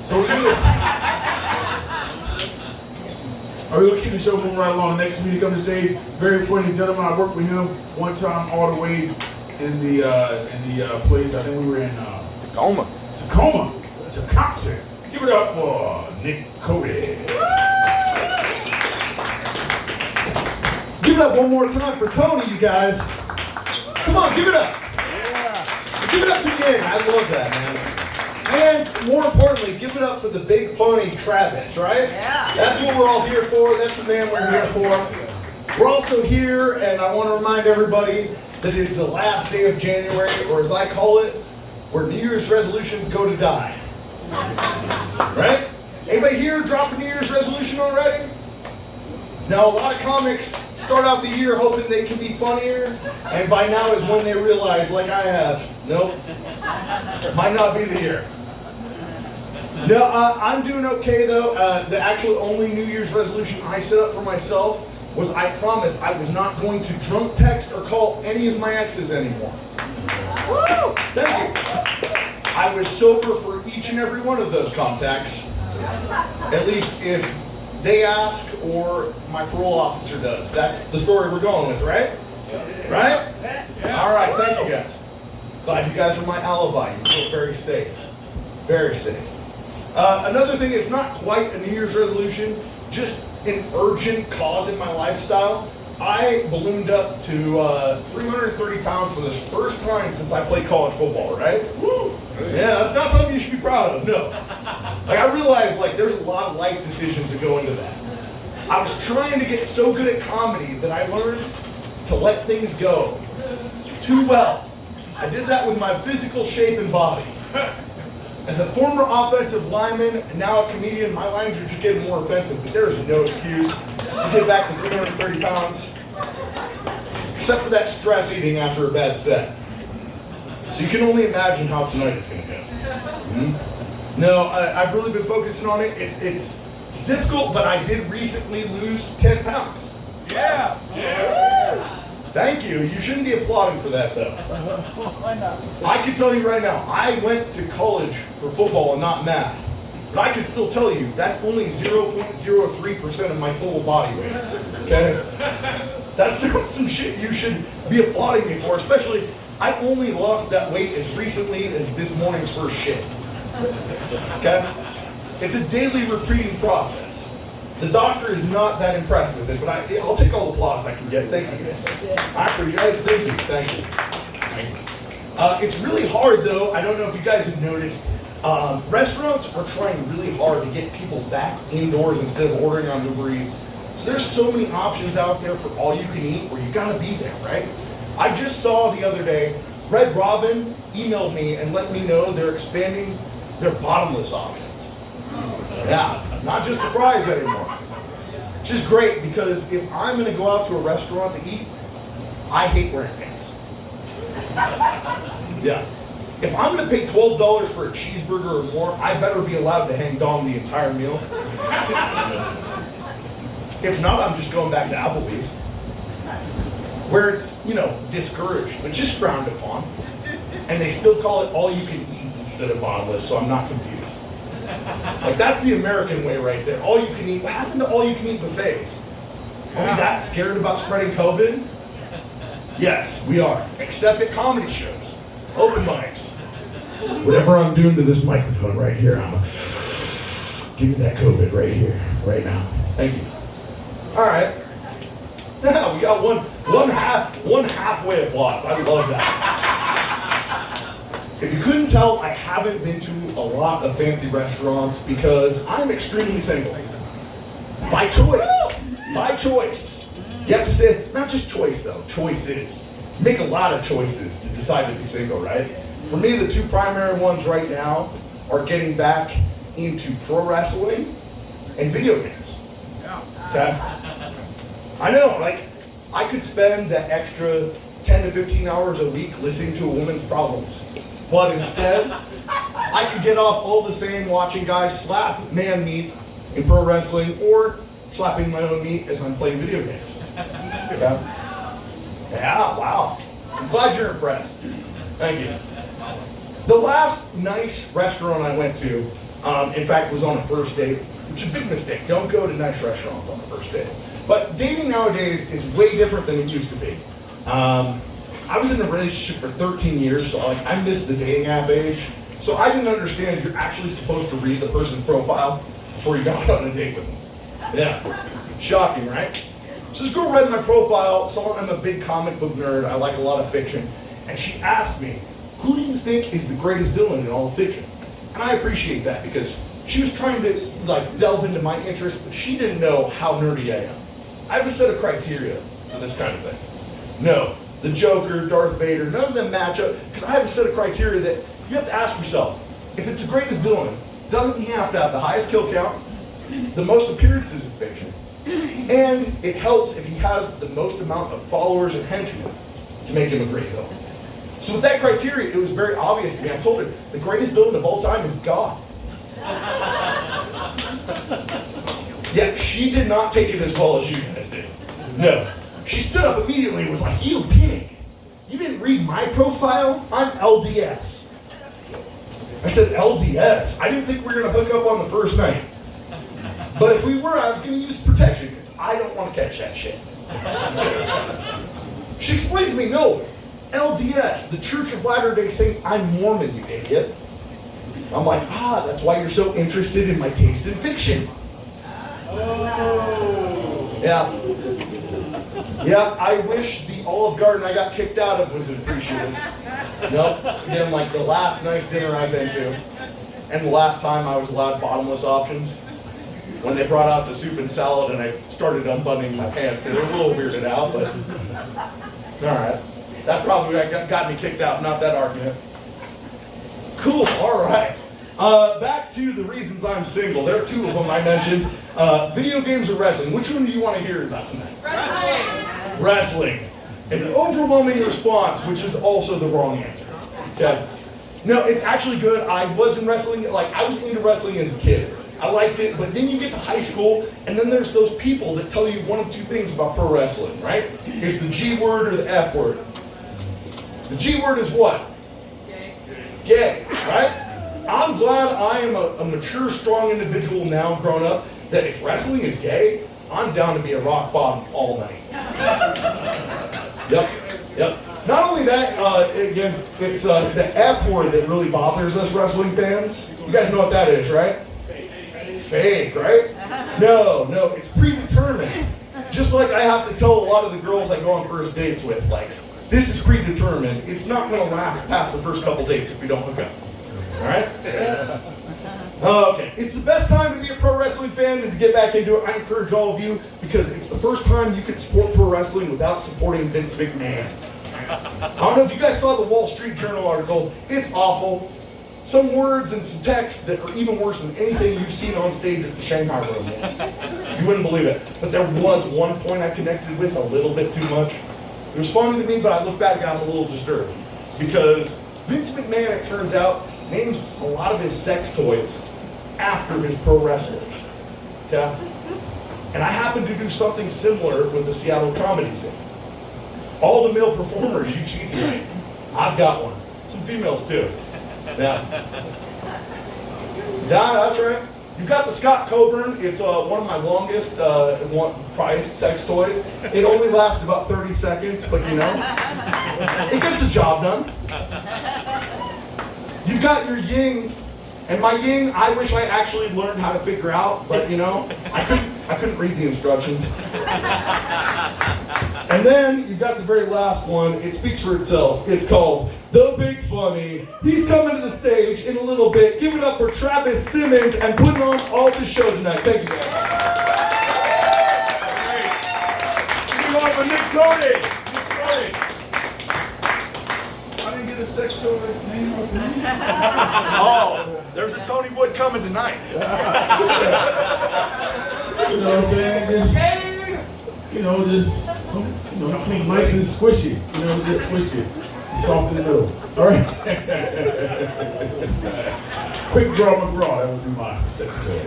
So we're gonna keep the show moving right along. The next comedian coming to stage, very funny gentleman. I worked with him one time all the way in the place. I think we were in Tacoma. Tecumseh. Give it up for Nick Cody. Give it up one more time for Tony, you guys. Come on, give it up. Yeah. Give it up again. I love that, man. And more importantly, give it up for the big phony Travis, right? Yeah. That's what we're all here for. That's the man we're here for. We're also here, and I want to remind everybody that it's the last day of January, or as I call it, where New Year's resolutions go to die. Right? Anybody here drop a New Year's resolution already? Now, a lot of comics start out the year hoping they can be funnier, and by now is when they realize, like I have, nope, might not be the year. No, I'm doing okay though. The actual only New Year's resolution I set up for myself was I promised I was not going to drunk text or call any of my exes anymore. Woo! Thank you. I was sober for each and every one of those contacts, at least if they ask or my parole officer does. That's the story we're going with, right? Right? All right, thank you guys. Glad you guys are my alibi. You feel very safe. Very safe. Another thing, it's not quite a New Year's resolution, just an urgent cause in my lifestyle. I ballooned up to 330 pounds for the first time since I played college football, right? Woo! Yeah, that's not something you should be proud of, no. Like, I realized, like, there's a lot of life decisions that go into that. I was trying to get so good at comedy that I learned to let things go too well. I did that with my physical shape and body. As a former offensive lineman and now a comedian, my lines are just getting more offensive, but there is no excuse to get back to 330 pounds, except for that stress eating after a bad set. So you can only imagine how tonight is going to go. Mm-hmm. No, I've really been focusing on it. It's difficult, but I did recently lose 10 pounds. Yeah. Thank you. You shouldn't be applauding for that, though. Why not? I can tell you right now, I went to college for football and not math. But I can still tell you, that's only 0.03% of my total body weight. Okay? That's not some shit you should be applauding me for, especially I only lost that weight as recently as this morning's first shit. Okay? It's a daily repeating process. The doctor is not that impressed with it, but I'll take all the applause I can get. Thank you. I appreciate it. Thank you. It's really hard, though. I don't know if you guys have noticed. Restaurants are trying really hard to get people back indoors instead of ordering on Uber Eats. So there's so many options out there for all you can eat where you gotta be there, right? I just saw the other day, Red Robin emailed me and let me know they're expanding their bottomless options. Yeah, not just the fries anymore. Which is great because if I'm gonna go out to a restaurant to eat, I hate wearing pants. Yeah. If I'm gonna pay $12 for a cheeseburger or more, I better be allowed to hang dong the entire meal. If not, I'm just going back to Applebee's, where it's, discouraged, but just frowned upon. And they still call it all you can eat instead of bottomless, so I'm not confused. Like, that's the American way right there. All you can eat. What happened to all you can eat buffets? Are we that scared about spreading COVID? Yes, we are. Except at comedy shows, open mics. Whatever I'm doing to this microphone right here, give me that COVID right here, right now. Thank you. All right. Yeah, we got one halfway applause. I love that. If you couldn't tell, I haven't been to a lot of fancy restaurants because I'm extremely single. By choice. By choice. You have to say, not just choice though, choices. You make a lot of choices to decide to be single, right? For me, the two primary ones right now are getting back into pro wrestling and video games. Okay? I know, I could spend that extra 10 to 15 hours a week listening to a woman's problems. But instead, I could get off all the same watching guys slap man meat in pro wrestling or slapping my own meat as I'm playing video games. Okay? Yeah, wow. I'm glad you're impressed. Thank you. The last nice restaurant I went to, In fact, it was on a first date, which is a big mistake. Don't go to nice restaurants on the first date. But dating nowadays is way different than it used to be. I was in a relationship for 13 years, so like I missed the dating app age. So I didn't understand you're actually supposed to read the person's profile before you go out on a date with them. Yeah, shocking, right? So this girl read my profile, saw I'm a big comic book nerd, I like a lot of fiction, and she asked me, who do you think is the greatest villain in all of fiction? And I appreciate that because she was trying to like delve into my interests, but she didn't know how nerdy I am. I have a set of criteria for this kind of thing. No, the Joker, Darth Vader, none of them match up because I have a set of criteria that you have to ask yourself, if it's the greatest villain, doesn't he have to have the highest kill count, the most appearances in fiction, and it helps if he has the most amount of followers and henchmen to make him a great villain. So with that criteria, it was very obvious to me. I told her, the greatest villain of all time is God. Yeah, she did not take it as well as you guys did. No. She stood up immediately and was like, you pig, you didn't read my profile? I'm LDS. I said, LDS? I didn't think we were going to hook up on the first night. But if we were, I was going to use protection because I don't want to catch that shit. She explains to me, no, LDS, the Church of Latter-day Saints, I'm Mormon, you idiot. I'm like, that's why you're so interested in my taste in fiction. Oh. Yeah. Yeah, I wish the Olive Garden I got kicked out of was appreciative. Nope. Again, like the last nice dinner I've been to, and the last time I was allowed bottomless options, when they brought out the soup and salad and I started unbuttoning my pants, they were a little weirded out, but all right. That's probably what got me kicked out, not that argument. Cool, all right. Back to the reasons I'm single. There are two of them I mentioned. Video games or wrestling. Which one do you want to hear about tonight? Wrestling. Wrestling. An overwhelming response, which is also the wrong answer. Okay. No, it's actually good. I was in wrestling, I was into wrestling as a kid. I liked it, but then you get to high school, and then there's those people that tell you one of two things about pro wrestling, right? It's the G word or the F word. The G word is what? Gay, right? I'm glad I am a mature, strong individual now, grown up, that if wrestling is gay, I'm down to be a rock bottom all night. Yep. Not only that, again, it's the F word that really bothers us wrestling fans. You guys know what that is, right? Fake, right? No, it's predetermined. Just like I have to tell a lot of the girls I go on first dates with, this is predetermined. It's not going to last past the first couple dates if we don't hook up. All right? Okay. It's the best time to be a pro wrestling fan and to get back into it. I encourage all of you because it's the first time you can support pro wrestling without supporting Vince McMahon. I don't know if you guys saw the Wall Street Journal article. It's awful. Some words and some text that are even worse than anything you've seen on stage at the Shanghai Room. You wouldn't believe it. But there was one point I connected with a little bit too much. It was funny to me, but I look back and I'm a little disturbed. Because Vince McMahon, it turns out, names a lot of his sex toys after his pro wrestlers. Okay? And I happen to do something similar with the Seattle comedy scene. All the male performers you see tonight, I've got one. Some females too. Yeah, that's right. You've got the Scott Coburn. It's one of my longest prized sex toys. It only lasts about 30 seconds, but it gets the job done. You've got your yin, and my yin, I wish I actually learned how to figure out, but I couldn't read the instructions. And then you've got the very last one. It speaks for itself. It's called The Big Funny. He's coming to the stage in a little bit. Give it up for Travis Simmons and putting on all the show tonight. Thank you, guys. Give it up for Nick Tony. I didn't get a sex toy name or name. Oh, there's a Tony Wood coming tonight. You know what I'm saying? Just some nice and squishy. Just squishy. Soft in the middle. All right. Quick draw McGraw. That would be my sex toy.